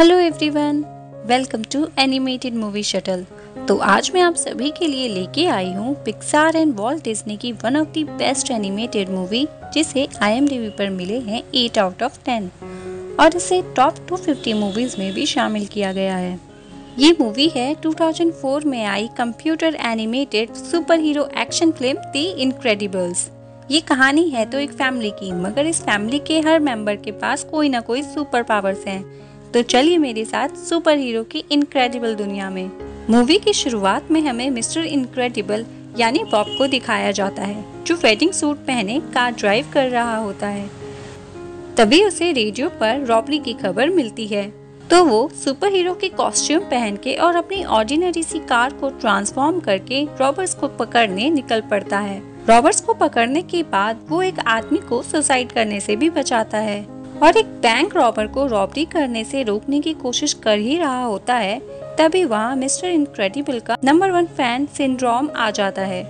Hello everyone, welcome to animated movie shuttle. तो आज मैं आप सभी के लिए लेके आई हूँ पिक्सार एंड वॉल्ट डिज्नी की one of the best animated movie, जिसे IMDb पर मिले हैं 8 आउट ऑफ 10 और इसे टॉप 250 मूवीज में भी शामिल किया गया है। ये मूवी है 2004 में आई computer animated super hero action film the Incredibles. ये कहानी है तो एक फैमिली की, मगर इस फैमिली के हर मेंबर के पास कोई ना कोई सुपर पावर्स हैं। तो चलिए मेरे साथ सुपर हीरो की इनक्रेडिबल दुनिया में। मूवी की शुरुआत में हमें मिस्टर इनक्रेडिबल यानी बॉब को दिखाया जाता है, जो वेडिंग सूट पहने कार ड्राइव कर रहा होता है। तभी उसे रेडियो पर रॉबरी की खबर मिलती है, तो वो सुपर हीरो के कॉस्ट्यूम पहन के और अपनी ऑर्डिनरी सी कार को ट्रांसफॉर्म करके रॉबर्स को पकड़ने निकल पड़ता है। रॉबर्स को पकड़ने के बाद वो एक आदमी को सुसाइड करने से भी बचाता है और एक बैंक रॉबर को रॉबरी करने से रोकने की कोशिश कर ही रहा होता है। तभी वहाँ मिस्टर इनक्रेडिबल का नंबर 1 फैन सिंड्रोम आ जाता है,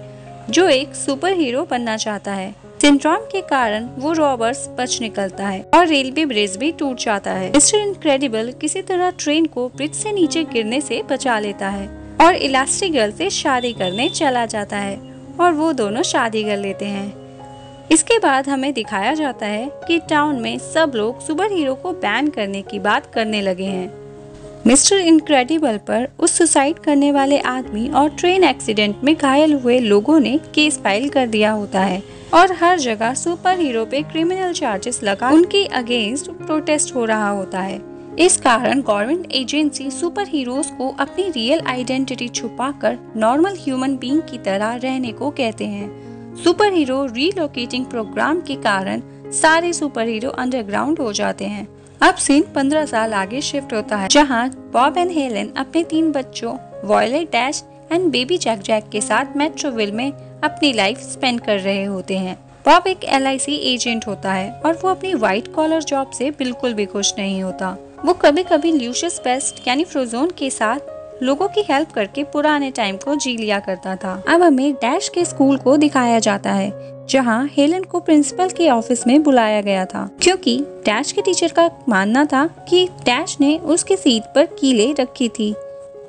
जो एक सुपर हीरो बनना चाहता है। सिंड्रोम के कारण वो रॉबर्स बच निकलता है और रेलवे ब्रिज भी टूट जाता है। मिस्टर इनक्रेडिबल किसी तरह ट्रेन को ब्रिज से नीचे गिरने से बचा लेता है और इलास्टिक गर्ल से शादी करने चला जाता है और वो दोनों शादी कर लेते हैं। इसके बाद हमें दिखाया जाता है कि टाउन में सब लोग सुपर हीरो को बैन करने की बात करने लगे हैं। मिस्टर इनक्रेडिबल पर उस सुसाइड करने वाले आदमी और ट्रेन एक्सीडेंट में घायल हुए लोगों ने केस फाइल कर दिया होता है और हर जगह सुपर हीरो पे क्रिमिनल चार्जेस लगा उनके अगेंस्ट प्रोटेस्ट हो रहा होता है। इस कारण गवर्नमेंट एजेंसी सुपर हीरोज को अपनी रियल आइडेंटिटी छुपाकर नॉर्मल ह्यूमन बीइंग की तरह रहने को कहते हैं। सुपर हीरो रीलोकेटिंग प्रोग्राम के कारण सारे सुपर हीरो अंडरग्राउंड हो जाते हैं। अब सीन 15 साल आगे शिफ्ट होता है, जहां बॉब एंड हेलन अपने 3 बच्चों Violet, Dash and baby Jack Jack के साथ मेट्रोविल में अपनी लाइफ स्पेंड कर रहे होते हैं। बॉब एक LIC एजेंट होता है और वो अपनी व्हाइट कॉलर जॉब से बिल्कुल भी खुश नहीं होता। वो कभी कभी ल्यूशियस पेस्ट यानी फ्रोजोन के साथ लोगों की हेल्प करके पुराने टाइम को जी लिया करता था। अब हमें डैश के स्कूल को दिखाया जाता है, जहां हेलन को प्रिंसिपल के ऑफिस में बुलाया गया था, क्योंकि डैश के टीचर का मानना था कि डैश ने उसकी सीट पर कीलें रखी थी,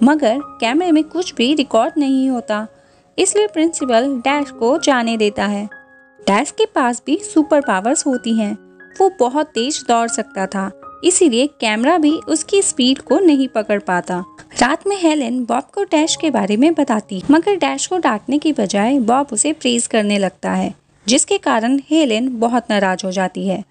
मगर कैमरे में कुछ भी रिकॉर्ड नहीं होता। इसलिए प्रिंसिपल डैश को जाने देता है। डैश के पास भी सुपर पावर्स होती हैं। वो बहुत तेज दौड़ सकता था, इसीलिए कैमरा भी उसकी स्पीड को नहीं पकड़ पाता। रात में हेलेन बॉब को डैश के बारे में बताती, मगर डैश को डांटने की बजाय बॉब उसे प्रेज करने लगता है, जिसके कारण हेलेन बहुत नाराज हो जाती है।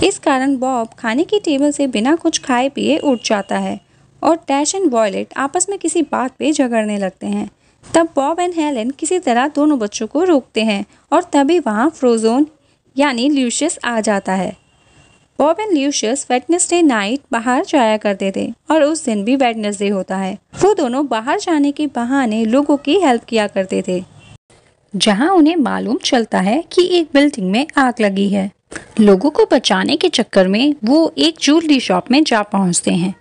इस कारण बॉब खाने की टेबल से बिना कुछ खाए पिए उठ जाता है और डैश एंड वॉयलेट आपस में किसी बात पे झगड़ने लगते हैं। तब बॉब एंड हेलेन किसी तरह दोनों बच्चों को रोकते हैं और तभी वहाँ फ्रोजोन यानी ल्यूशियस आ जाता है। बॉब एंड ल्यूशियस वेडनेसडे नाइट बाहर जाया करते थे और उस दिन भी वेडनेसडे होता है। वो दोनों बाहर जाने के बहाने लोगों की हेल्प किया करते थे, जहां उन्हें मालूम चलता है कि एक बिल्डिंग में आग लगी है। लोगों को बचाने के चक्कर में वो एक ज्वेलरी शॉप में जा पहुंचते हैं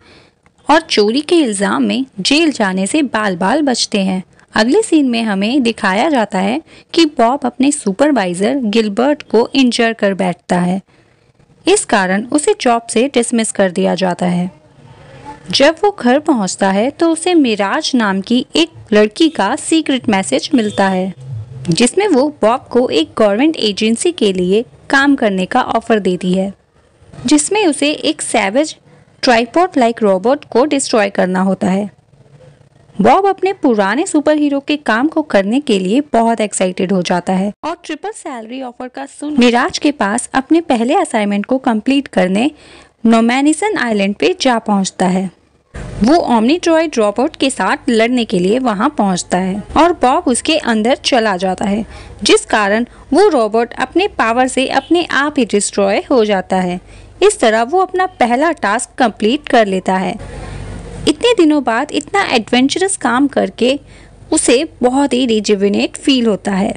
और चोरी के इल्जाम में जेल जाने से बाल बाल बचते हैं। अगले सीन में हमें दिखाया जाता है कि बॉब अपने सुपरवाइजर गिलबर्ट को इंजर कर बैठता है। इस कारण उसे जॉब से डिसमिस कर दिया जाता है। जब वो घर पहुंचता है तो उसे मिराज नाम की एक लड़की का सीक्रेट मैसेज मिलता है, जिसमें वो बॉब को एक गवर्नमेंट एजेंसी के लिए काम करने का ऑफर देती है, जिसमें उसे एक सैवेज ट्राइपॉड लाइक रोबोट को डिस्ट्रॉय करना होता है। बॉब अपने पुराने सुपर हीरो के काम को करने के लिए बहुत एक्साइटेड हो जाता है और ट्रिपल सैलरी ऑफर का सुन मिराज के पास अपने पहले असाइनमेंट को कंप्लीट करने नोमैनिसन आइलैंड पे जा पहुंचता है। वो ओमनीड्रॉइड रोबोट के साथ लड़ने के लिए वहां पहुंचता है और बॉब उसके अंदर चला जाता है, जिस कारण वो रोबोट अपने पावर से अपने आप ही डिस्ट्रॉय हो जाता है। इस तरह वो अपना पहला टास्क कंप्लीट कर लेता है। इतने दिनों बाद इतना एडवेंचरस काम करके उसे बहुत ही रिजुविनेट फील होता है।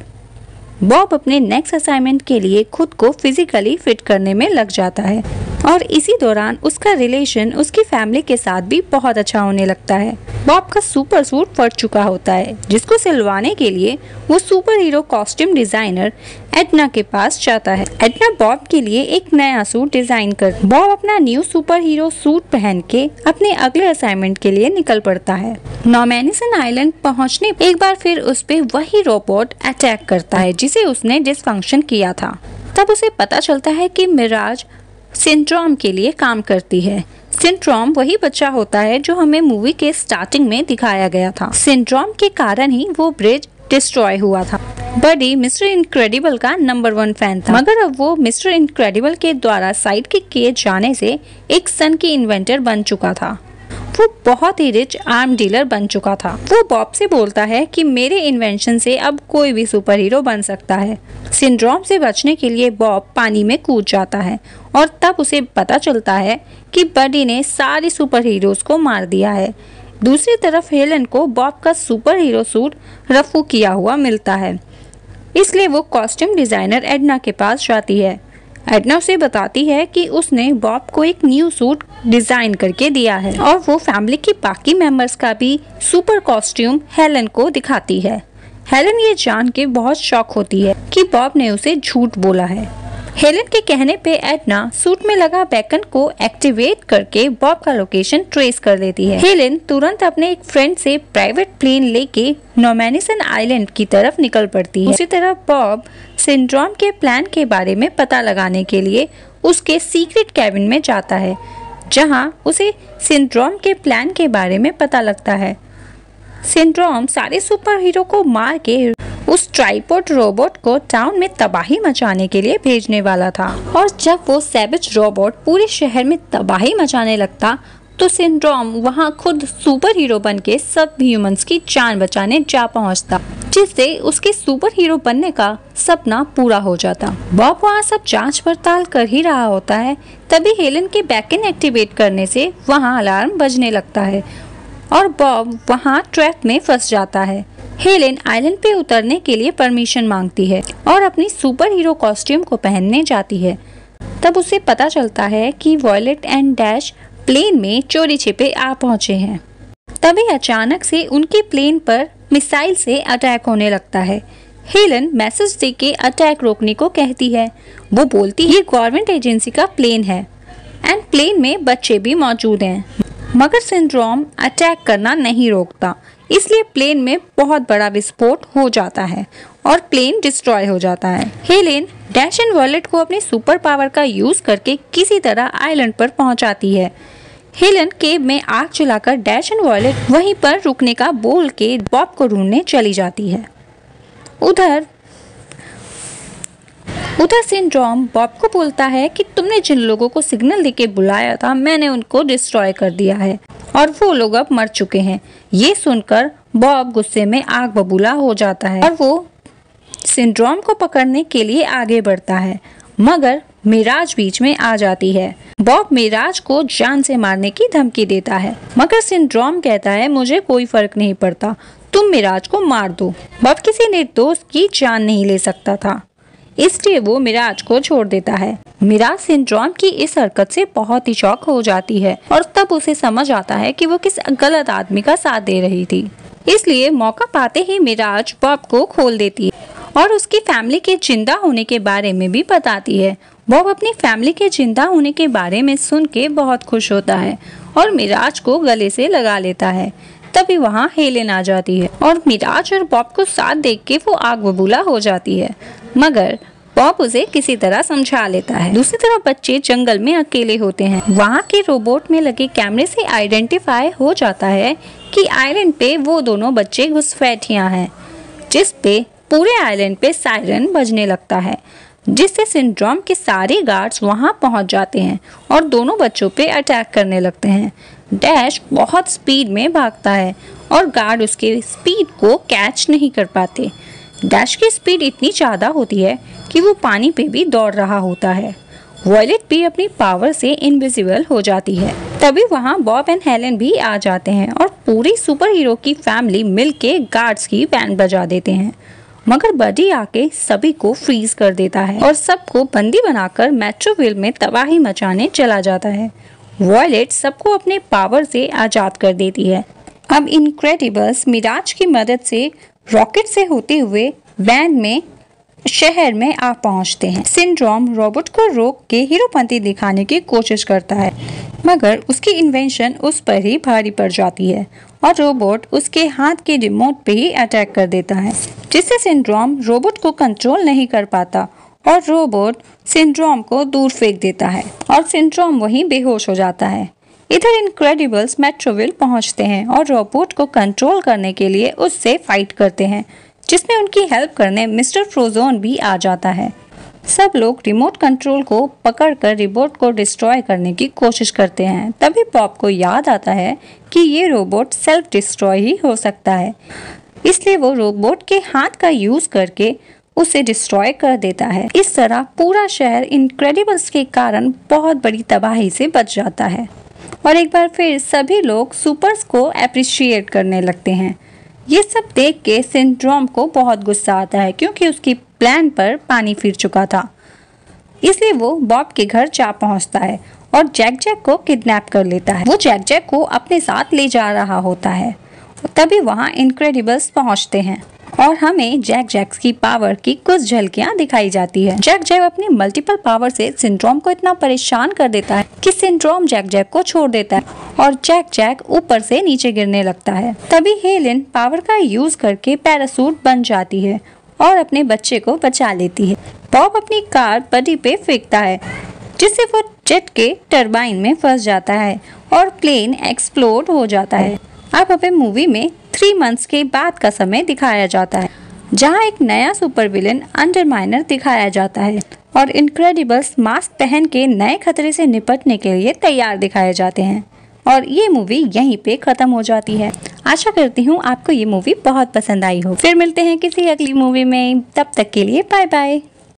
बॉब अपने नेक्स्ट असाइनमेंट के लिए खुद को फिजिकली फिट करने में लग जाता है। और इसी दौरान उसका रिलेशन उसकी फैमिली के साथ भी बहुत अच्छा होने लगता है। बॉब का सुपर सूट फट चुका होता है, जिसको सिलवाने के लिए वो super hero costume designer Edna के पास जाता है। एडना बॉब के लिए एक नया सूट डिजाइन कर बॉब अपना न्यू सुपर हीरो सूट पहन के अपने अगले असाइनमेंट के लिए निकल पड़ता है। नॉर्मैनिसन आइलैंड पहुंचने एक बार फिर उस पे वही रोबोट अटैक करता है जिसे उसने डिसफंक्शन किया था। तब उसे पता चलता है कि मिराज सिंड्रोम के लिए काम करती है। सिंड्रोम वही बच्चा होता है जो हमें मूवी के स्टार्टिंग में दिखाया गया था। सिंड्रोम के कारण ही वो ब्रिज डिस्ट्रॉय हुआ था। बडी मिस्टर इनक्रेडिबल का नंबर 1 फैन था, मगर अब वो मिस्टर इनक्रेडिबल के द्वारा साइड किक किए जाने से एक सन की इन्वेंटर बन चुका था। वो बहुत ही रिच आर्म डीलर बन चुका था। वो बॉब से बोलता है कि मेरे इन्वेंशन से अब कोई भी सुपर हीरो बन सकता है। सिंड्रोम से बचने के लिए बॉब पानी में कूद जाता है और तब उसे पता चलता है कि बडी ने सारे सुपर हीरोज को मार दिया है। दूसरी तरफ हेलन को बॉब का सुपर हीरो सूट रफू किया हुआ मिलता है, इसलिए वो कॉस्ट्यूम डिजाइनर एडना के पास जाती है। एडना उसे बताती है कि उसने बॉब को एक न्यू सूट डिजाइन करके दिया है और वो फैमिली के बाकी मेंबर्स का भी सुपर कॉस्ट्यूम हेलन को दिखाती है। हेलन ये जान के बहुत शॉक होती है कि बॉब ने उसे झूठ बोला है। हेलन के कहने पे एडना सूट में लगा बेकन को एक्टिवेट करके बॉब का लोकेशन ट्रेस कर लेती है। हेलन तुरंत अपने एक फ्रेंड से प्राइवेट प्लेन लेके नॉर्मैनिसन आइलैंड की तरफ निकल पड़ती है। उसी तरफ बॉब सिंड्रोम के प्लान के बारे में पता लगाने के लिए उसके सीक्रेट कैबिन में जाता है, जहां उसे सिंड्रोम के प्लान के बारे में पता लगता है। सिंड्रोम सारे सुपर हीरो को मार के उस ट्राइपॉड रोबोट को टाउन में तबाही मचाने के लिए भेजने वाला था, और जब वो सैविज रोबोट पूरे शहर में तबाही मचाने लगता तो सिंड्रोम वहां खुद सुपर हीरो बन के सब ह्यूमंस की जान बचाने जा पहुंचता, जिससे उसके सुपर हीरो बनने का सपना पूरा हो जाता। बॉब वहां सब जांच पड़ताल कर ही रहा होता है, तभी हेलन के बैकन एक्टिवेट करने से वहां अलार्म बजने लगता है और बॉब वहां ट्रैप में फंस जाता है। हेलेन आइलैंड पे उतरने के लिए परमिशन मांगती है और अपनी सुपर हीरो कॉस्ट्यूम को पहनने जाती है। तब उसे पता चलता है कि वॉयलेट एंड डैश प्लेन में चोरी छिपे आ पहुंचे हैं। तभी अचानक से उनके प्लेन पर मिसाइल से अटैक होने लगता है। हेलन मैसेज देके अटैक रोकने को कहती है। वो बोलती है ये गवर्नमेंट एजेंसी का प्लेन है एंड प्लेन में बच्चे भी मौजूद हैं, मगर सिंड्रोम अटैक करना नहीं रोकता, इसलिए प्लेन में बहुत बड़ा विस्फोट हो जाता है और प्लेन डिस्ट्रॉय हो जाता है। हेलेन डैश एंड वॉयलेट को अपने सुपर पावर का यूज करके किसी तरह आइलैंड पर पहुंचाती है। हेलन केव में आग जलाकर डैश एंड वॉयलेट वहीं पर रुकने का बोल के बॉब को ढूंढने चली जाती है। उधर सिंड्रोम बॉब को बोलता है कि तुमने जिन लोगों को सिग्नल देके बुलाया था मैंने उनको डिस्ट्रॉय कर दिया है और वो लोग अब मर चुके हैं। ये सुनकर बॉब गुस्से में आग बबूला हो जाता है और वो सिंड्रोम को पकड़ने के लिए आगे बढ़ता है, मगर मिराज बीच में आ जाती है। बॉब मिराज को जान से मारने की धमकी देता है, मगर सिंड्रोम कहता है मुझे कोई फर्क नहीं पड़ता, तुम मिराज को मार दो। बॉब किसी निर्दोष की जान नहीं ले सकता था, इसलिए वो मिराज को छोड़ देता है। मिराज सिंड्रोम की इस हरकत से बहुत ही शॉक हो जाती है और तब उसे समझ आता है कि वो किस गलत आदमी का साथ दे रही थी, इसलिए मौका पाते ही मिराज बॉब को खोल देती है और उसकी फैमिली के जिंदा होने के बारे में भी बताती है। बॉब अपनी फैमिली के जिंदा होने के बारे में सुन के बहुत खुश होता है और मिराज को गले से लगा लेता है। तभी वहाँ हेलेन आ जाती है और मिराज और बॉब को साथ देख के वो आग बबूला हो जाती है, मगर बॉब उसे किसी तरह समझा लेता है। दूसरी तरफ बच्चे जंगल में अकेले होते हैं। वहाँ के रोबोट में लगे कैमरे से आइडेंटिफाई हो जाता है कि आइलैंड पे वो दोनों बच्चे घुसपैठियां हैं, जिस पे पूरे आइलैंड पे सायरन बजने लगता है, जिससे सिंड्रोम के सारे गार्ड्स वहाँ पहुँच जाते हैं और दोनों बच्चों पे अटैक करने लगते हैं। डैश बहुत स्पीड में भागता है और गार्ड उसके स्पीड को कैच नहीं कर पाते। डैश की स्पीड इतनी ज़्यादा होती है कि वो पानी पे भी दौड़ रहा होता है। वॉयलेट भी अपनी पावर से इनविजिबल हो जाती है। तभी वहाँ बॉब एंड हेलेन भी आ जाते हैं और पूरी सुपर हीरो की फैमिली मिलके गार्ड्स की बैंड बजा देते हैं मगर बडी आके सभी को फ्रीज कर देता है और सबको बंदी बनाकर मेट्रोविल में तबाही मचाने चला जाता है। वॉयलेट सबको अपने पावर से आजाद कर देती है। अब इनक्रेडिबल्स मिराज की मदद से रॉकेट से होते हुए वैन में शहर में आ पहुंचते हैं। सिंड्रोम रोबोट को रोक के हीरोपंती दिखाने की कोशिश करता है, मगर उसकी इन्वेंशन उस पर ही भारी पड़ जाती है और रोबोट उसके हाथ के रिमोट पे ही अटैक कर देता है, जिससे सिंड्रोम रोबोट को कंट्रोल नहीं कर पाता और रोबोट सिंड्रोम को दूर फेंक देता है और सिंड्रोम वहीं बेहोश हो जाता है। इधर इनक्रेडिबल्स मेट्रोविल पहुंचते हैं और रोबोट को कंट्रोल करने के लिए उससे फाइट करते हैं, जिसमें उनकी हेल्प करने मिस्टर फ्रोजोन भी आ जाता है। सब लोग रिमोट कंट्रोल को पकड़कर रोबोट को डिस्ट्रॉय करने की कोशिश करते हैं। तभी पॉप को याद आता है कि ये रोबोट सेल्फ डिस्ट्रॉय ही हो सकता है, इसलिए वो रोबोट के हाथ का यूज करके उसे डिस्ट्रॉय कर देता है। इस तरह पूरा शहर इनक्रेडिबल्स के कारण बहुत बड़ी तबाही से बच जाता है और एक बार फिर सभी लोग सुपर्स को अप्रिशिएट करने लगते हैं। ये सब देख के सिंड्रोम को बहुत गुस्सा आता है, क्योंकि उसकी प्लान पर पानी फिर चुका था। इसलिए वो बॉब के घर जा पहुंचता है और जैक जैक को किडनैप कर लेता है। वो जैक जैक को अपने साथ ले जा रहा होता है। तभी वहाँ इनक्रेडिबल्स पहुंचते हैं और हमें जैक जैक की पावर की कुछ झलकियां दिखाई जाती है। जैक जैक अपनी मल्टीपल पावर से सिंड्रोम को इतना परेशान कर देता है कि सिंड्रोम जैक जैक को छोड़ देता है और जैक जैक ऊपर से नीचे गिरने लगता है। तभी हेलेन पावर का यूज करके पैरासूट बन जाती है और अपने बच्चे को बचा लेती है। बॉब अपनी कार बडी पे फेंकता है, जिससे वो जेट के टरबाइन में फंस जाता है और प्लेन एक्सप्लोड हो जाता है। अब हमें मूवी में 3 मंथ्स के बाद का समय दिखाया जाता है, जहां एक नया सुपर विलेन अंडरमाइनर दिखाया जाता है और इनक्रेडिबल्स मास्क पहन के नए खतरे से निपटने के लिए तैयार दिखाए जाते हैं और ये मूवी यहीं पे खत्म हो जाती है। आशा करती हूँ आपको ये मूवी बहुत पसंद आई हो। फिर मिलते हैं किसी अगली मूवी में, तब तक के लिए बाय बाय।